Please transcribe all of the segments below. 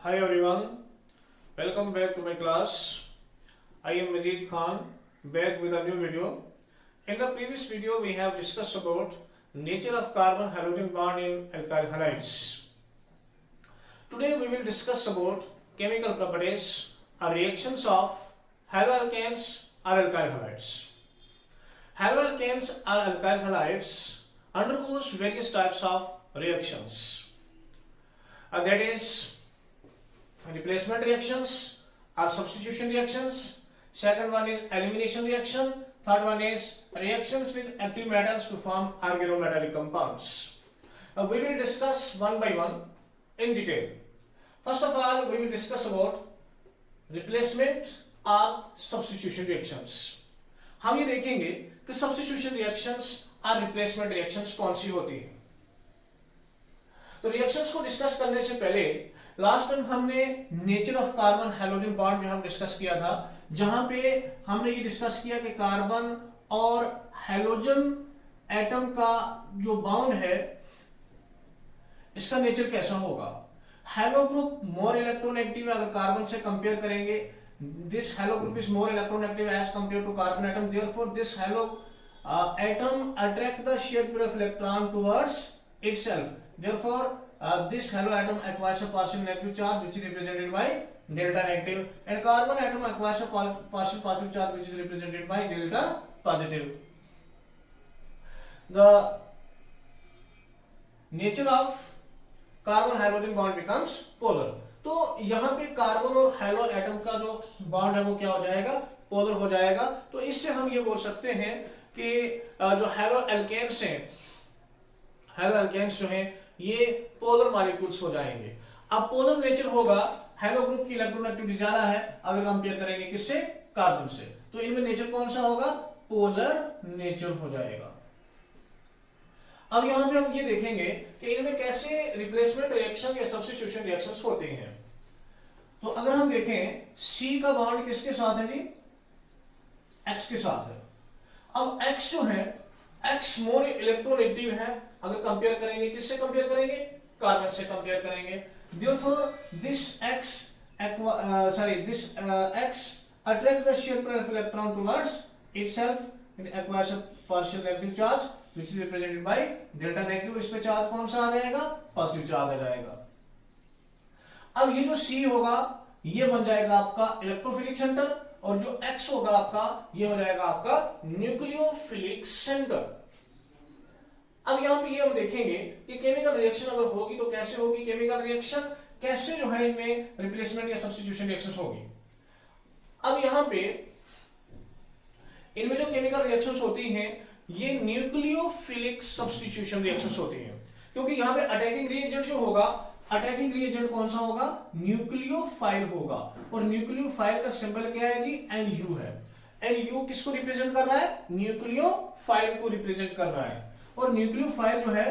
Hi everyone, welcome back to my class. I am Majid Khan, back with a new video. In the previous video, we have discussed about nature of carbon-halogen bond in alkyl halides. Today we will discuss about chemical properties or reactions of haloalkanes or alkyl halides. Haloalkanes or alkyl halides undergoes various types of reactions. That is replacement reactions or substitution reactions. Second one is elimination reaction. Third one is reactions with active metals to form organometallic compounds. We will discuss one by one in detail. First of all, we will discuss about replacement or substitution reactions. हम ये देखेंगे कि substitution reactions और replacement reactions कौन सी होती है. तो reactions को डिस्कस करने से पहले लास्ट टाइम हमने nature of carbon halogen bond जो हम डिस्कस किया था, जहां पे हमने ये डिस्कस किया कि कार्बन और हैलोजन एटम का जो बॉन्ड है इसका नेचर कैसा होगा. हैलो ग्रुप मोर इलेक्ट्रोनेगेटिव अगर कार्बन से कंपेयर करेंगे, this halo group is more electronegative as compare to carbon atom, therefore this halo atom attract the shared pair of electron towards itself. Therefore, this halo atom acquires a partial negative charge which is represented by delta negative, and carbon atom acquires a partial positive charge which is represented by delta positive. The nature of carbon halogen bond becomes polar. तो यहाँ पे carbon और hello atom का जो bond है वो क्या हो जाएगा, पोलर हो जाएगा. तो इससे हम ये बोल सकते हैं कि जो हैलो एल्केन्स हैं, हैलो एल्केन्स जो हैं ये पोलर मॉलिक्यूल्स हो जाएंगे. अब पोलर नेचर होगा, हैलो ग्रुप की इलेक्ट्रोनेगेटिविटी ज्यादा है अगर कंपेयर करेंगे किससे, कार्बन से, तो इनमें नेचर कौन सा होगा, पोलर नेचर हो जाएगा. अब यहां पे हम ये देखेंगे कि इनमें कैसे रिप्लेसमेंट रिएक्शन या सब्स्टिट्यूशन रिएक्शंस होते हैं. तो अगर हम देखें C का बॉन्ड किसके साथ है जी, X के साथ है. अब X जो है, X मोर इलेक्ट्रोनेगेटिव है अगर कंपेयर करेंगे, किससे कंपेयर करेंगे, कार्बन से कंपेयर करेंगे. Therefore, this X attract the shear pair of electron towards itself and acquires a partial negative charge which is represented by delta negative. इस पे चार्ज कौन सा आ जाएगा, पॉजिटिव चार्ज आ जाएगा. अब ये जो C होगा ये बन जाएगा आपका इलेक्ट्रोफिलिक सेंटर, और जो X होगा आपका ये हो जाएगा आपका न्यूक्लियोफिलिक सेंटर. अब यहां पे ये हम देखेंगे कि केमिकल रिएक्शन अगर होगी तो कैसे होगी, केमिकल रिएक्शन कैसे जो है इनमें रिप्लेसमेंट या सब्स्टिट्यूशन रिएक्शंस होगी. अब यहां पे इनमें जो केमिकल रिएक्शंस होती हैं ये न्यूक्लियोफिलिक सब्स्टिट्यूशन रिएक्शंस होती हैं, क्योंकि यहां पे अटैकिंग रिएजेंट जो होगा, अटैकिंग रिएजेंट कौन सा होगा, न्यूक्लियोफाइल होगा. और न्यूक्लियोफाइल का सिंबल क्या है जी, NU है. NU किसको रिप्रेजेंट कर रहा है, न्यूक्लियोफाइल को रिप्रेजेंट कर रहा है. और न्यूक्लियोफाइल जो है,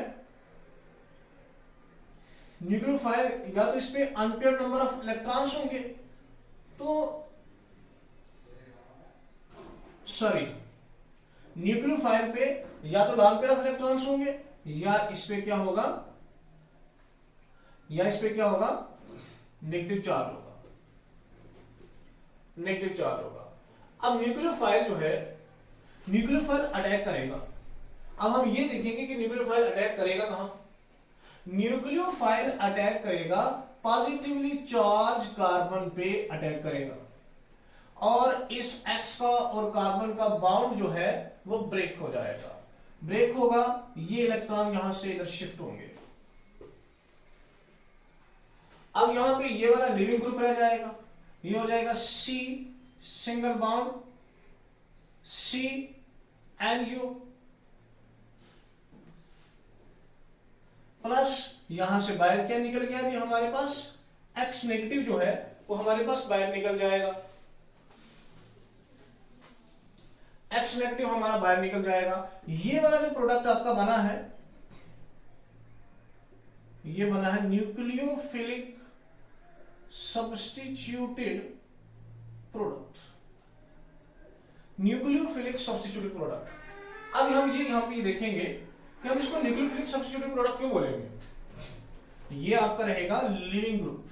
न्यूक्लियोफाइल या तो इस पे अनपेयर्ड नंबर ऑफ इलेक्ट्रॉन्स होंगे, तो सॉरी न्यूक्लियोफाइल पे या तो लॉन्ग पेयर ऑफ इलेक्ट्रॉन्स होंगे या इस पे क्या होगा, या इस पे क्या होगा, नेगेटिव चार्ज होगा, नेगेटिव चार्ज होगा. अब न्यूक्लियोफाइल जो है, न्यूक्लियोफाइल अटैक करेगा. अब हम ये देखेंगे कि न्यूक्लियोफाइल अटैक करेगा कहां, न्यूक्लियोफाइल अटैक करेगा पॉजिटिवली चार्ज कार्बन पे अटैक करेगा, और इस X का और कार्बन का बाउंड जो है वो ब्रेक हो जाएगा. ब्रेक होगा, ये इलेक्ट्रॉन यहां से इधर शिफ्ट होंगे. अब यहां पे ये वाला लिविंग ग्रुप रह जाएगा, ये हो जाएगा C single bond C NU plus यहां से बाहर क्या निकल गया जी, हमारे पास X नेगेटिव जो है वो हमारे पास बाहर निकल जाएगा. X नेगेटिव हमारा बाहर निकल जाएगा. ये वाला जो प्रोडक्ट आपका बना है, ये बना है nucleophilic substituted product, nucleophilic substituted product. अब हम ये यहां पे देखेंगे कि हम इसको न्यूक्लियोफिलिक सब्स्टिट्यूटेड प्रोडक्ट क्यों बोलेंगे. ये आपका रहेगा लिविंग ग्रुप,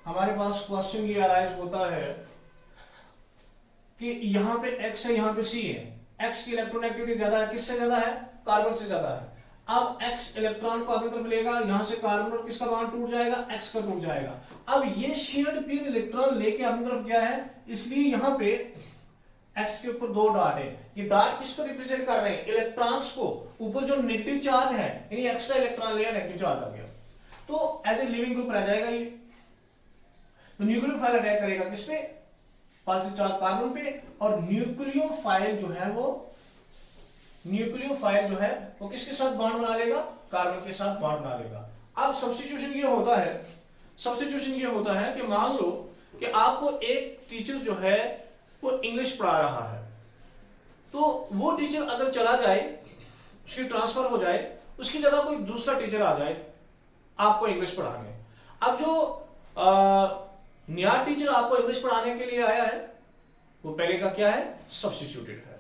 हमारे पास क्वेश्चन ये अराइज होता है कि यहाँ पे X है, यहाँ पे C है, X की इलेक्ट्रोनेगेटिविटी ज्यादा है, किससे ज्यादा है? कार्बन से ज्यादा है। अब X इलेक्ट्रॉन को अपनी तरफ लेगा, यहां से कार्बन और किसका बॉन्ड टूट जाएगा? X का टूट जाएगा। अब ये शेयर्ड पिन इलेक्ट्रॉन लेके अपनी तरफ गया है, इसलिए यहां पे X के ऊपर 2 डॉट है। ये डॉट किसको रिप्रेजेंट कर रहे हैं? इलेक्ट्रॉन्स को। ऊपर जो नेगेटिव चार्ज है, यानी एक्स्ट्रा इलेक्ट्रॉन लिया, नेगेटिव चार्ज आ गया, तो एज ए लिविंग ग्रुप रह जाएगा ये। तो न्यूक्लियोफाइल अटैक करेगा किस पे? पॉजिटिव चार्ज कार्बन पे, और न्यूक्लियोफाइल जो है वो किसके साथ बॉन्ड बना लेगा? कार्बन के साथ बॉन्ड बना लेगा। अब सब्स्टिट्यूशन ये होता है कि मान लो कि आपको एक टीचर जो है वो इंग्लिश पढ़ा रहा है, तो वो टीचर अगर चला जाए, उसकी ट्रांसफर हो जाए, उसकी जगह कोई दूसरा टीचर आ जाए आपको इंग्लिश पढ़ाने। अब जो नया टीचर आपको इंग्लिश पढ़ाने के लिए आया है, वो पहले का क्या है? सब्स्टिट्यूटेड है।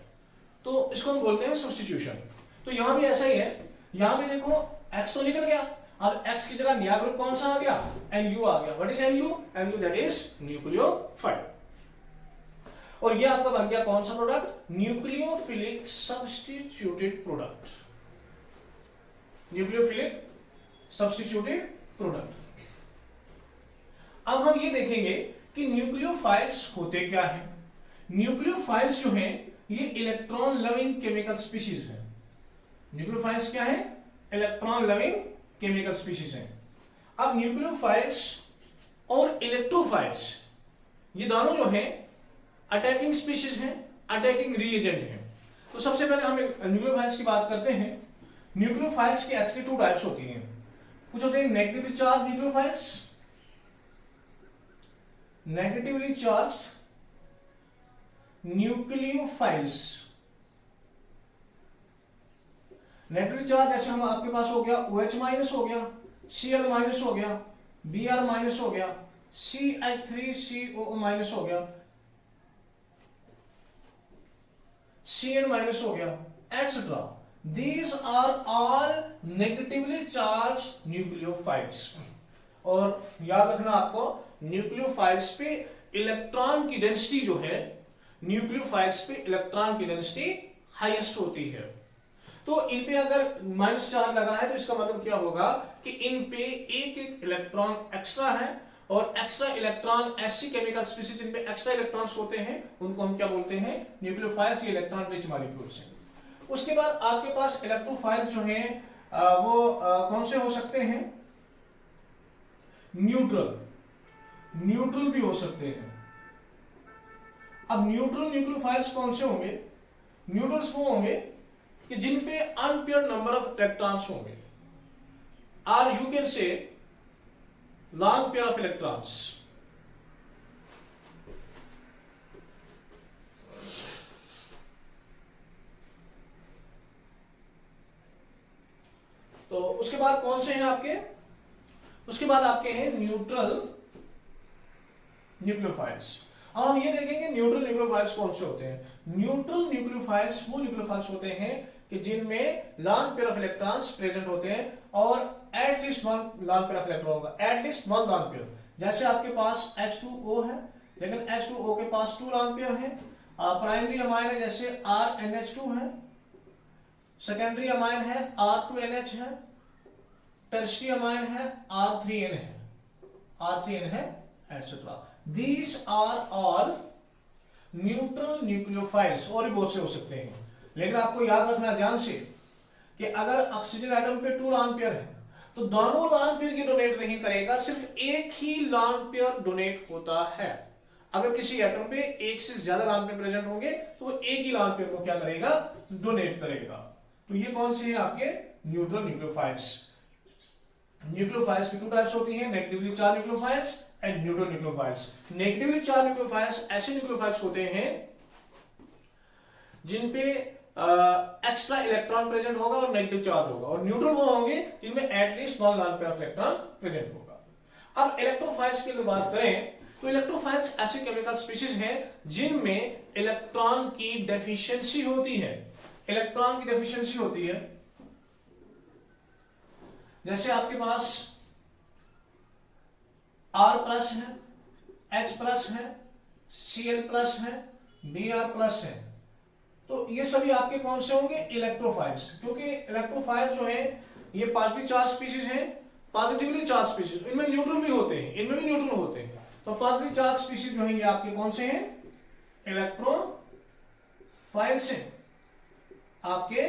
तो इसको हम बोलते हैं सब्स्टिट्यूशन। तो यहां भी ऐसा ही है। यहां भी देखो X तो निकल गया, अब X की जगह नया ग्रुप कौन सा आ गया? Nu आ गया। What is Nu? Nu that is nucleophile. और ये आपका बन गया कौन सा product? Nucleophilic substituted product. Nucleophilic substituted product. अब हम ये देखेंगे कि न्यूक्लियोफाइल्स होते क्या हैं। न्यूक्लियोफाइल्स जो हैं ये इलेक्ट्रॉन लविंग केमिकल स्पीशीज हैं। न्यूक्लियोफाइल्स क्या है? इलेक्ट्रॉन लविंग केमिकल स्पीशीज हैं। अब न्यूक्लियोफाइल्स और इलेक्ट्रोफाइल्स ये दोनों जो हैं अटैकिंग स्पीशीज हैं, अटैकिंग रीएजेंट हैं। तो सबसे पहले हम न्यूक्लियोफाइल्स की बात करते हैं। न्यूक्लियोफाइल्स की एक्चुअली 2 टाइप्स होती हैं। कुछ होते हैं negatively charge nucleophiles, negatively charged nucleophiles. Negative charge जैसे हम आपके पास हो गया OH माइनस हो गया, Cl माइनस हो गया, Br माइनस हो गया, CH3COO माइनस हो गया, Cn माइनस हो गया, etcetera. These are all negatively charged nucleophiles। और याद रखना आपको, न्यूक्लियोफाइल्स पे इलेक्ट्रॉन की डेंसिटी जो है, न्यूक्लियोफाइल्स पे इलेक्ट्रॉन की डेंसिटी हाईएस्ट होती है। तो इन पे अगर माइनस चार्ज लगा है तो इसका मतलब क्या होगा कि इन पे एक एक इलेक्ट्रॉन एक्स्ट्रा है, और एक्स्ट्रा इलेक्ट्रॉन ऐसी केमिकल स्पीशीज जिनमें एक्स्ट्रा इलेक्ट्रॉन्स होते हैं उनको हम क्या बोलते हैं? न्यूक्लियोफाइल्स। ये इलेक्ट्रॉन रिच मॉलिक्यूल्स हैं। उसके बाद आपके पास इलेक्ट्रोफाइल्स जो हैं वो कौन से हो सकते हैं? न्यूट्रल भी हो सकते हैं। अब न्यूट्रल न्यूक्लियोफाइल्स कौन से होंगे? न्यूट्रल्स वो होंगे कि जिन पे अनपेयर्ड नंबर ऑफ इलेक्ट्रॉन्स होंगे, और you can say long pair of electrons. तो उसके बाद कौन से हैं आपके? उसके बाद आपके हैं न्यूट्रल न्यूक्लियोफाइल्स। अब हम ये देखेंगे न्यूट्रल न्यूक्लियोफाइल्स कौन से होते हैं। न्यूट्रल न्यूक्लियोफाइल्स वो न्यूक्लियोफाइल्स होते हैं कि जिनमें long pair of electrons present होते हैं, और at least 1 long pair of electron होगा, एटलीस्ट 1 लॉन्ग पेयर। जैसे आपके पास H2O है, लेकिन H2O के पास 2 लॉन्ग पेयर है। प्राइमरी अमाइन है जैसे RNH2 है, सेकेंडरी अमाइन है R2NH है, टर्शियरी अमाइन है R3N है, etcetera. These are all neutral nucleophiles. और भी बहुत से हो सकते हैं, लेकिन आपको याद रखना ध्यान से कि अगर ऑक्सीजन एटम पे 2 लॉन्ग पेयर है तो दोनों लॉन्ग पेयर की डोनेट नहीं करेगा, सिर्फ एक ही लॉन्ग पेयर डोनेट होता है। अगर किसी एटम पे एक से ज्यादा लॉन्ग पेयर प्रेजेंट होंगे तो वो एक ही लॉन्ग पेयर को क्या करेगा? डोनेट करेगा। तो ये कौन से हैं आपके? Neutral nucleophiles. न्यूक्लियोफाइल्स की 2 टाइप्स होती हैं, negatively charge nucleophiles and neutral nucleophiles. Negatively charge nucleophiles ऐसे न्यूक्लियोफाइल्स होते हैं जिन पे एक्स्ट्रा इलेक्ट्रॉन प्रेजेंट होगा और नेगेटिव चार्ज होगा, और न्यूट्रल वो होंगे जिनमें at least 1 long pair of electron present होगा। अब इलेक्ट्रोफाइल्स की बात करें तो इलेक्ट्रोफाइल्स ऐसे केमिकल स्पीशीज हैं जिनमें इलेक्ट्रॉन की डेफिशिएंसी होती है। इलेक्ट्रॉन की डेफिशिएंसी होती है, जैसे आपके पास R प्लस है, H प्लस है, Cl प्लस है, Br प्लस है। तो ये सभी आपके कौन से होंगे? इलेक्ट्रोफाइल्स। क्योंकि इलेक्ट्रोफाइल्स जो है ये पॉजिटिव चार्ज स्पीशीज हैं, पॉजिटिवली चार्ज स्पीशीज, इनमें न्यूट्रल भी होते हैं, इनमें भी न्यूट्रल होते हैं। तो पॉजिटिव चार्ज स्पीशीज जो है ये आपके कौन से हैं? इलेक्ट्रोफाइल्स हैं, आपके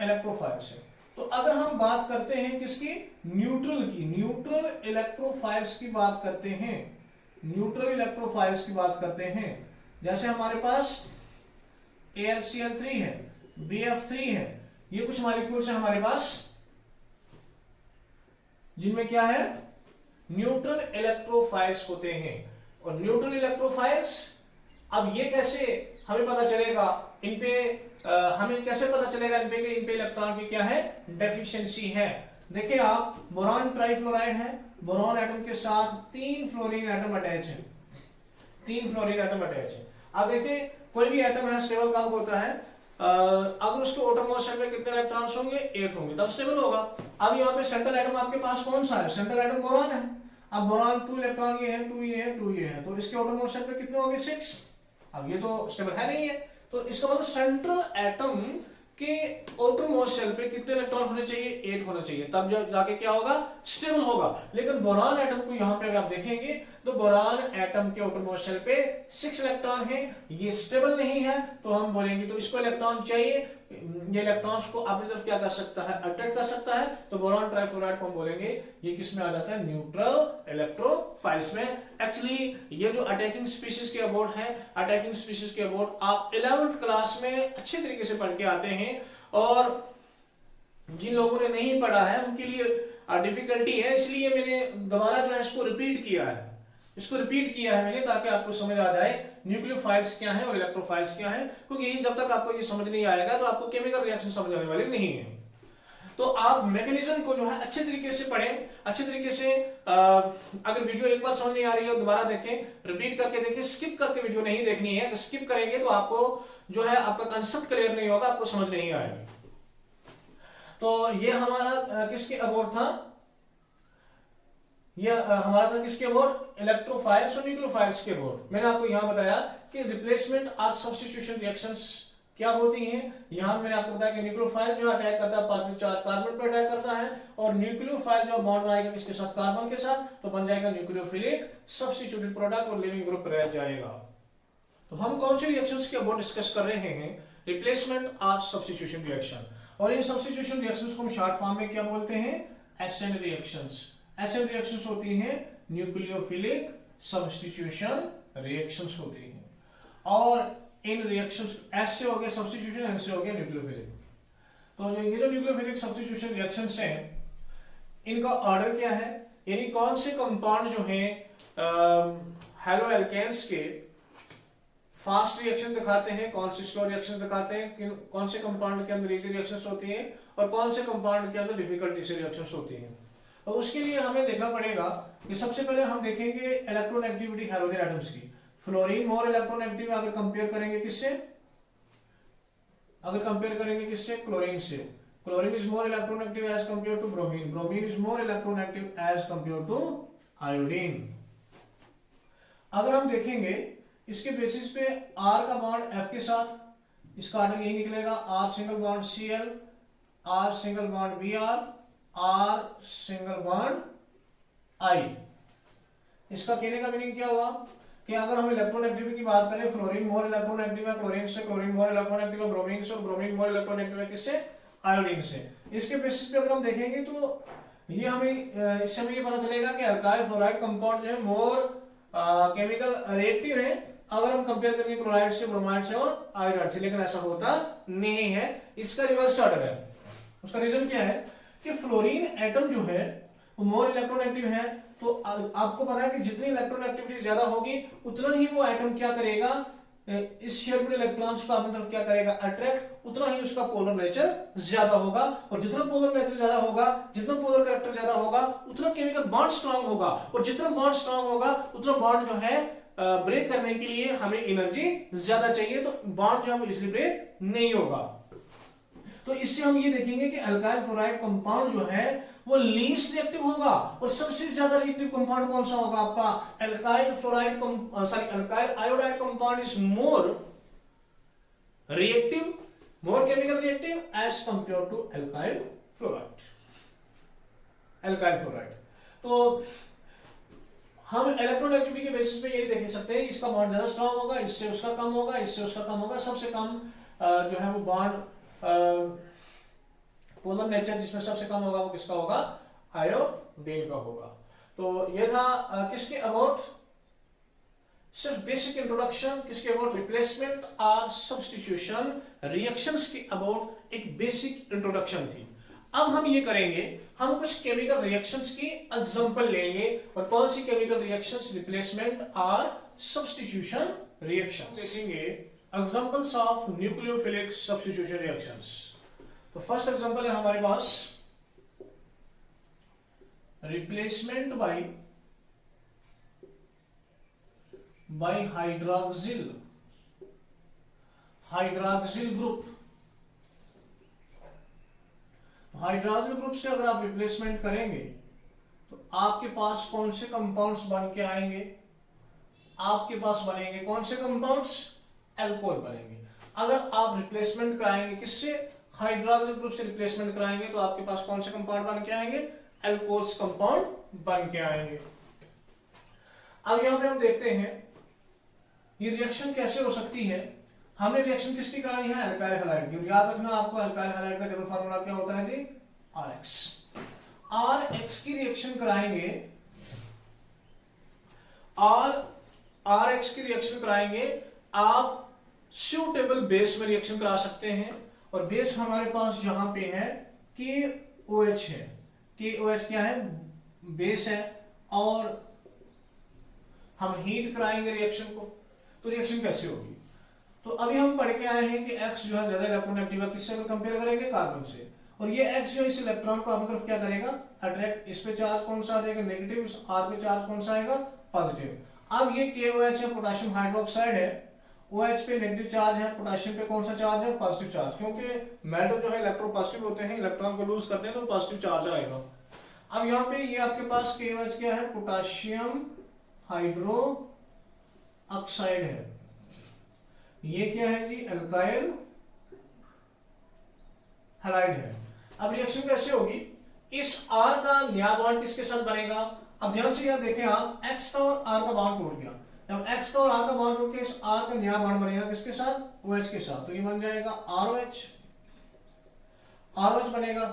इलेक्ट्रोफाइल्स हैं। तो अगर हम बात करते हैं किसकी? न्यूट्रल की, न्यूट्रल इलेक्ट्रोफाइल्स की बात करते हैं, न्यूट्रल इलेक्ट्रोफाइल्स की बात करते हैं, जैसे हमारे पास AlCl3 है, BF3 है, ये कुछ मॉलिक्यूल्स हैं हमारे पास जिनमें क्या है? न्यूट्रल इलेक्ट्रोफाइल्स होते हैं। और न्यूट्रल इलेक्ट्रोफाइल्स, अब ये कैसे हमें पता चलेगा इन पे, हमें कैसे पता चलेगा इन पे कि इन पे इलेक्ट्रॉन की क्या है? डेफिशिएंसी है। देखिए आप, बोरॉन ट्राइफ्लोराइड है, बोरॉन एटम के साथ 3 फ्लोरीन एटम अटैच है, 3 फ्लोरीन एटम अटैच है। अब देखिए कोई भी एटम है स्टेबल कब होता है? अगर उसके आउटरमोस्ट शेल में कितने इलेक्ट्रॉन्स होंगे? 8 होंगे, तब स्टेबल होगा। अब यहाँ पे सेंट्रल एटम आपके पास कौन सा है? सेंट्रल एटम बोरॉन है। अब बोरॉन 2 इलेक्ट्रॉन ये है, 2 ये है, 2 ये है, तो इसके आउटरमोस्ट शेल पे कितने होंगे? 6। अब ये तो स्टेबल है नहीं है, तो इसका मतलब सेंट्रल एटम के आउटरमोस्ट शेल पे कितने इलेक्ट्रॉन होने चाहिए? 8 होने चाहिए, तब जाके क्या होगा? स्टेबल होगा। लेकिन बोरॉन एटम को यहाँ पे अगर आप देखेंगे तो बोरॉन एटम के आउटरमोस्ट शेल पे 6 इलेक्ट्रॉन है, ये स्टेबल नहीं है, तो हम बोलेंगे तो इसको इलेक्ट्रॉन चाहिए, ये इलेक्ट्रॉन्स को अपनी तरफ क्या कर सकता है? अट्रैक्ट कर सकता है। तो बोरॉन ट्राइफ्लोराइड को हम बोलेंगे ये किस में आ जाता है? न्यूट्रल इलेक्ट्रोफाइल्स में। एक्चुअली ये जो अटैकिंग स्पीशीज के अबाउट है, अटैकिंग स्पीशीज के अबाउट आप 11th क्लास में अच्छे तरीके से पढ़ के आते हैं, और जिन लोगों ने नहीं पढ़ा है उनके लिए डिफिकल्टी है, इसलिए मैंने दोबारा जो है इसको रिपीट किया है, मैंने, ताकि आपको समझ आ जाए न्यूक्लियोफाइल्स क्या है और इलेक्ट्रोफाइल्स क्या है। क्योंकि जब तक आपको ये समझ नहीं आएगा तो आपको केमिकल रिएक्शन समझ आने वाली नहीं है। तो आप मैकेनिज्म को जो है अच्छे तरीके से पढ़ें, अच्छे तरीके से अगर वीडियो एक बार समझ नहीं आ रही है दोबारा देखें, रिपीट करके देखें, स्किप करके वीडियो नहीं देखनी है। अगर स्किप करेंगे तो आपको जो है आपका कंसेप्ट क्लियर नहीं होगा, आपको समझ नहीं आएगी। तो ये हमारा किसके अबाउट था? ये हमारा था किसके अबाउट? इलेक्ट्रोफाइल्स और न्यूक्लियोफाइल्स के अबाउट। मैंने आपको यहां बताया कि रिप्लेसमेंट और सब्स्टिट्यूशन रिएक्शंस क्या होती हैं। यहां मैंने आपको बताया कि न्यूक्लियोफाइल जो अटैक करता है पॉजिटिव चार्ज कार्बन पर अटैक करता है, और न्यूक्लियोफाइल जो बॉन्ड बनाएगा किसके साथ? कार्बन के साथ, तो बन जाएगा न्यूक्लियोफिलिक सब्स्टिट्यूटेड प्रोडक्ट और लिविंग ग्रुप रह जाएगा। तो हम कौन सी रिएक्शंस के अबाउट डिस्कस कर रहे हैं? रिप्लेसमेंट और सब्स्टिट्यूशन रिएक्शन। और इन सब्स्टिट्यूशन रिएक्शंस को हम शॉर्ट फॉर्म में क्या बोलते हैं? SN reactions. एसएन रिएक्शंस होती हैं न्यूक्लियोफिलिक सब्स्टिट्यूशन रिएक्शंस होती हैं। और इन रिएक्शंस एस से हो गया सब्स्टिट्यूशन, एन से हो गया न्यूक्लियोफिलिक। तो ये जो न्यूक्लियोफिलिक सब्स्टिट्यूशन रिएक्शंस हैं, इनका ऑर्डर क्या है? यानी कौन से कंपाउंड जो हैं हेलो एल्केन्स के फास्ट रिएक्शन दिखाते हैं, कौन से स्लो रिएक्शन दिखाते हैं, कौन से कंपाउंड के अंदर इजी रिएक्शंस होती हैं और कौन से कंपाउंड के अंदर डिफिकल्टी से रिएक्शंस होती हैं। तो उसके लिए हमें देखना पड़ेगा कि सबसे पहले हम देखेंगे इलेक्ट्रोनेगेटिविटी हैलोजन एटम्स की। फ्लोरीन मोर इलेक्ट्रोनेगेटिव अगर कंपेयर करेंगे किससे? क्लोरीन से। Chlorine is more electronegative as compare to bromine. Bromine is more electronegative as compare to iodine. अगर हम देखेंगे इसके बेसिस पे R का बॉन्ड F के साथ, इसका ऑर्डर यही निकलेगा, R single bond Cl, R single bond Br, R single bond I। इसका कहने का मीनिंग क्या हुआ कि अगर हम इलेक्ट्रोनेगेटिविटी की बात करें, फ्लोरीन मोर इलेक्ट्रोनेगेटिव है क्लोरीन से, क्लोरीन मोर इलेक्ट्रोनेगेटिव है ब्रोमीन से, और ब्रोमीन मोर इलेक्ट्रोनेगेटिव है किससे? आयोडीन से। इसके बेसिस पे अगर हम देखेंगे तो ये हमें इससे हमें ये पता चलेगा कि अल्काइल फ्लोराइड कंपाउंड जो है मोर केमिकल रिएक्टिव है अगर हम कंपेयर करेंगे क्लोराइड से, ब्रोमाइड से और आयोडाइड से। लेकिन ऐसा होता नहीं है, इसका रिवर्स ऑर्डर है। उसका रीजन क्या है कि फ्लोरीन एटम जो है वो मोर इलेक्ट्रोनेगेटिव है, तो आपको पता है कि जितनी इलेक्ट्रोनेगेटिविटी ज्यादा होगी उतना ही वो एटम क्या करेगा? इस शेयर में इलेक्ट्रॉन्स को अपनी तरफ क्या करेगा? अट्रैक्ट, उतना ही उसका पोलर नेचर ज्यादा होगा। और जितना पोलर नेचर ज्यादा होगा, जितना पोलर कैरेक्टर ज्यादा होगा, उतना केमिकल बॉन्ड स्ट्रांग होगा, और जितना बॉन्ड स्ट्रांग होगा उतना बॉन्ड जो है ब्रेक करने के लिए हमें एनर्जी ज्यादा चाहिए, तो बॉन्ड जो है वो इजीली ब्रेक नहीं होगा। तो इससे हम ये देखेंगे कि अल्काइल फ्लोराइड कंपाउंड जो है वो लीस्ट रिएक्टिव होगा। और सबसे ज्यादा रिएक्टिव कंपाउंड कौन सा होगा आपका? Alkyl fluoride sorry alkyl iodide compound is more reactive, more chemical reactive as compare to alkyl fluoride. Alkyl fluoride तो हम इलेक्ट्रोनेगेटिविटी के बेसिस पे ये देख सकते हैं, इसका बॉन्ड ज्यादा स्ट्रांग होगा, इससे उसका कम होगा, इससे उसका कम होगा। सबसे कम जो है वो बॉन्ड पोलर नेचर जिसमें सबसे कम होगा वो किसका होगा? आयोडीन का होगा। तो ये था किसके अबाउट? सिर्फ बेसिक इंट्रोडक्शन। किसके अबाउट? रिप्लेसमेंट और सब्स्टिट्यूशन रिएक्शंस के अबाउट एक बेसिक इंट्रोडक्शन थी। अब हम ये करेंगे, हम कुछ केमिकल रिएक्शंस की एग्जांपल लेंगे। और कौन सी केमिकल रिएक्शंस? रिप्लेसमेंट और सब्स्टिट्यूशन रिएक्शंस देखेंगे। Examples of nucleophilic substitution reactions. तो फर्स्ट एग्जांपल है हमारे पास replacement by hydroxyl group. Hydroxyl group से अगर आप रिप्लेसमेंट करेंगे तो आपके पास कौन से कंपाउंड्स बन के आएंगे? आपके पास बनेंगे कौन से कंपाउंड्स? अल्कोहल बनेंगे। अगर आप रिप्लेसमेंट कराएंगे किससे? हाइड्रोक्सिल ग्रुप से रिप्लेसमेंट कराएंगे तो आपके पास कौन से कंपाउंड बन के आएंगे? अल्कोहल्स कंपाउंड बन के आएंगे। अब यहां पे हम देखते हैं ये रिएक्शन कैसे हो सकती है। हमने रिएक्शन किसकी करानी है? अल्काइल हैलाइड की। याद रखना आपको अल्काइल हैलाइड का जनरल फार्मूला क्या होता है जी? RX। RX की रिएक्शन कराएंगे और RX की रिएक्शन कराएंगे आप सूटेबल बेस में रिएक्शन करा सकते हैं। और बेस हमारे पास यहां पे है KOH है। KOH क्या है? बेस है। और हम हीट कराएंगे रिएक्शन को, तो रिएक्शन कैसे होगी? तो अभी हम पढ़ के आए हैं कि X जो है ज्यादा इलेक्ट्रोनेगेटिव है, किससे कंपेयर करेंगे? कार्बन से। और ये X जो इस इलेक्ट्रॉन को अपनी तरफ क्या करेगा? अट्रैक्ट। इस पे चार्ज कौन सा आ जाएगा? नेगेटिव। इस R पे चार्ज कौन सा आएगा? पॉजिटिव। अब ये KOH है, पोटेशियम हाइड्रोक्साइड है। OH पे नेगेटिव चार्ज है, पोटेशियम पे कौन सा चार्ज है? Positive charge. क्योंकि मेटल जो है इलेक्ट्रोपॉजिटिव होते हैं, इलेक्ट्रॉन को लूज करते हैं तो पॉजिटिव चार्ज आएगा। अब यहाँ पे ये आपके पास KOH क्या है? पोटेशियम हाइड्रो ऑक्साइड है। ये क्या है जी? अल्काइल हैलाइड है। अब रिएक्शन कैसे होगी? इस R का नया बॉन्ड किसके साथ बनेगा? अब ध्यान से यहां देखें आप, X का और R का बॉन्ड टूट गया। जब X का और R का बॉन्ड टूट के इस R का नया बॉन्ड बनेगा किसके साथ? OH के साथ। तो ये बन जाएगा ROH। ROH बनेगा।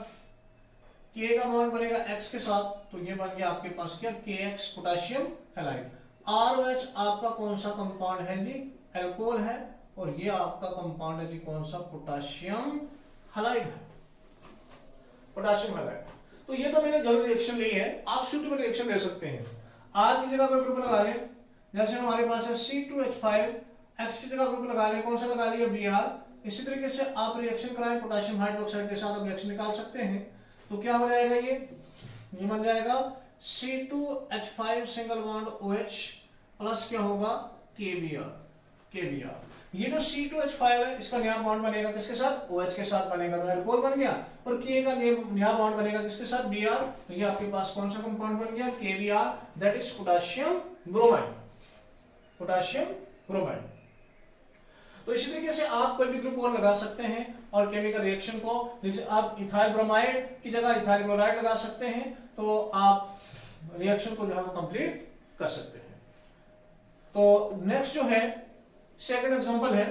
K का बॉन्ड बनेगा X के साथ, तो ये बन गया आपके पास क्या? KX potassium halide. ROH आपका कौन सा कंपाउंड है जी? अल्कोहल है। और ये आपका कंपाउंड है जी कौन सा? पोटेशियम हैलाइड है। Potassium halide. तो ये तो मैंने जनरल रिएक्शन ली है, आप सूटेबल रिएक्शन ले सकते हैं। R की जगह कोई ग्रुप लगा लें, जैसे हमारे पास है C2H5। X की जगह ग्रुप लगा लें, कौन सा लगा लिया? Br। इसी तरीके से आप रिएक्शन कराएं पोटेशियम हाइड्रोक्साइड के साथ, आप रिएक्शन निकाल सकते हैं। तो क्या हो जाएगा? ये बन जाएगा C2H5 single bond OH plus क्या होगा? KBr। ये जो C2H5 है इसका नया बॉन्ड बनेगा किसके साथ? OH के साथ बनेगा, तो अल्कोहल बन गया। और K का नया बॉन्ड बनेगा किसके साथ? Br। तो ये आपके पास कौन सा कंपाउंड बन गया? KBr, that is potassium bromide. Potassium bromide. तो इसी तरीके से आप कोई भी ग्रुप और लगा सकते हैं और केमिकल रिएक्शन को, जैसे आप इथाइल ब्रोमाइड की जगह इथाइल क्लोराइड लगा सकते हैं, तो आप रिएक्शन को जो है वो कंप्लीट कर सकते हैं। तो नेक्स्ट जो है सेकंड एग्जांपल है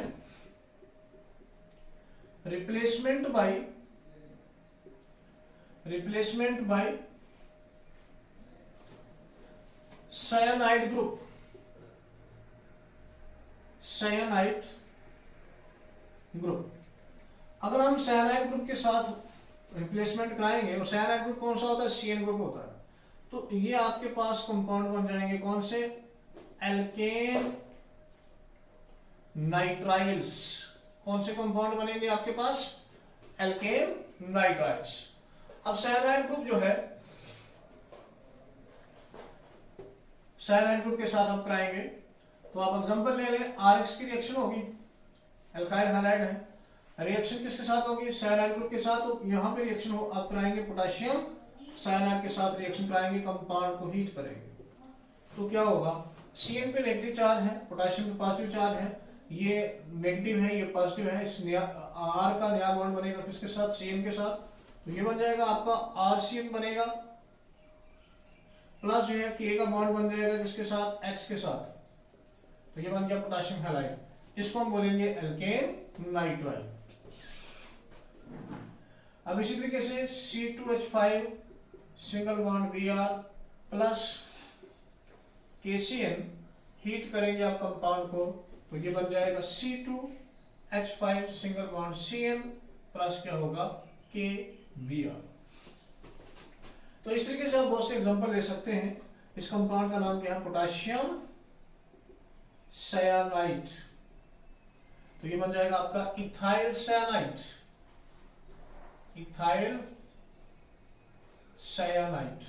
replacement bye cyanide group. Cyanide group, अगर हम साइनाइड ग्रुप के साथ रिप्लेसमेंट कराएंगे, और साइनाइड ग्रुप कौन सा होता है? CN ग्रुप होता है। तो ये आपके पास कंपाउंड बन जाएंगे कौन से? Alkane nitriles. कौन से कंपाउंड बनेंगे आपके पास? Alkane nitriles. अब साइनाइड ग्रुप जो है, साइनाइड ग्रुप के साथ आप कराएंगे तो आप एग्जांपल ले लें, RX की रिएक्शन होगी, अल्काइल हैलाइड है। रिएक्शन किसके साथ होगी? साइनाइड ग्रुप के साथ। तो यहां पे रिएक्शन आप कराएंगे पोटेशियम साइनाइड के साथ रिएक्शन कराएंगे, कंपाउंड को हीट करेंगे, तो क्या होगा, Cn पे नेगेटिव चार्ज है, पोटेशियम पे पॉजिटिव चार्ज है, ये नेगेटिव है, ये पॉजिटिव है, इस R का नया बॉन्ड बनेगा किसके साथ, Cn के साथ, तो ये बन जाएगा आपका RCN बनेगा, प्लस जो है K का बॉन्ड बन जाएगा किसके साथ, X के साथ, तो ये बन गया पोटेशियम हैलाइड, इसको हम बोलेंगे एल्केन नाइट्राइल। अब इसी तरीके से C2H5 single bond Br plus KCN heat करेंगे आप कंपाउंड को, तो ये बन जाएगा C2H5 single bond Cn plus क्या होगा KBr। तो इस तरीके से आप बहुत से एग्जांपल ले सकते हैं। इस कंपाउंड का नाम क्या है, पोटेशियम साइनाइड, तो ये बन जाएगा आपका ethyl cyanide, ethyl cyanide,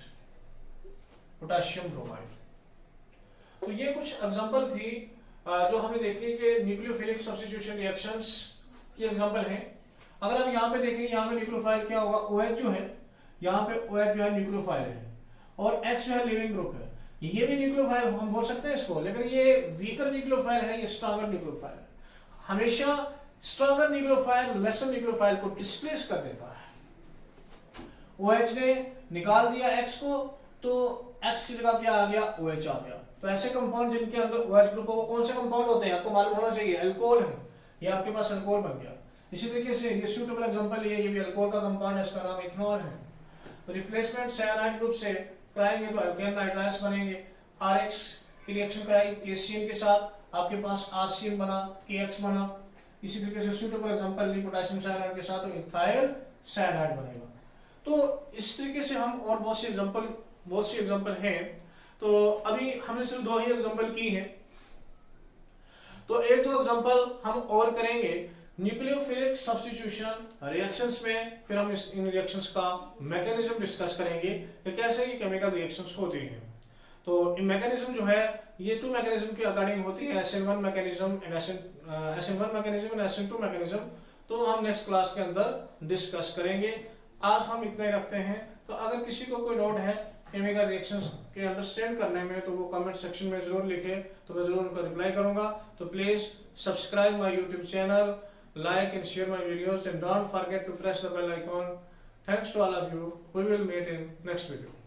potassium bromide. तो ये कुछ एग्जांपल थी जो हमने देखी कि न्यूक्लियोफिलिक सब्स्टिट्यूशन रिएक्शंस की एग्जांपल हैं। अगर आप यहाँ पे देखें, यहाँ पे न्यूक्लियोफाइल क्या होगा, OH जो है, यहाँ पे OH जो है न्यूक्लियोफाइल है और X जो है लिविंग ग्रुप है, ये भी न्यूक्लियोफाइल हम बोल सकते हैं इसको, लेकिन ये वीकर न्यूक्लियोफाइल है, ये स्ट्रॉन्गर न्यूक्लियोफाइल है। हमेशा स्ट्रॉन्गर न्यूक्लियोफाइल लेसर न्यूक्लियोफाइल को डिस्प्लेस कर देता है। OH ने निकाल दिया X को, तो X की जगह क्या आ गया, OH आ गया। तो ऐसे कंपाउंड जिनके अंदर OH ग्रुप हो, वो कौन से कंपाउंड होते हैं, आपको मालूम होना चाहिए, अल्कोहल है, ये आपके पास अल्कोहल बन गया। इसी तरीके से ये सूटेबल एग्जांपल ये भी अल्कोहल का कंपाउंड है, इसका नाम इथेनॉल है। तो रिप्लेसमेंट साइनाइड ग्रुप से कराएंगे तो अल्केन नाइट्राइल्स बनेंगे, RX की रिएक्शन कराई KCN के साथ, आपके पास RCN बना, KX बना। इसी तरीके से सूटेबल एग्जांपल ली पोटेशियम साइनाइड के साथ, तो इथाइल साइनाइड बनेगा। तो इस तरीके से हम और बहुत सी एग्जांपल हैं। तो अभी हमने सिर्फ 2 ही एग्जांपल की हैं, तो 1-2 एग्जांपल हम और करेंगे न्यूक्लियोफिलिक सब्स्टिट्यूशन रिएक्शंस में। फिर हम इन रिएक्शंस का मैकेनिज्म डिस्कस करेंगे कि कैसे ये केमिकल रिएक्शंस होती हैं। तो इन मैकेनिज्म जो है, ये 2 मैकेनिज्म के अकॉर्डिंग होती है, SN1 mechanism and SN2 mechanism. तो हम नेक्स्ट क्लास के अंदर डिस्कस करेंगे। आज हम इतना ही रखते हैं। तो अगर किसी को कोई डाउट है केमिकल रिएक्शंस के अंडरस्टैंड करने में, तो वो कमेंट सेक्शन में जरूर लिखे, तो मैं जरूर उनका रिप्लाई करूंगा। तो please subscribe my YouTube channel, like and share my videos, and don't forget to press the bell icon. Thanks to all of you. We will meet in next video.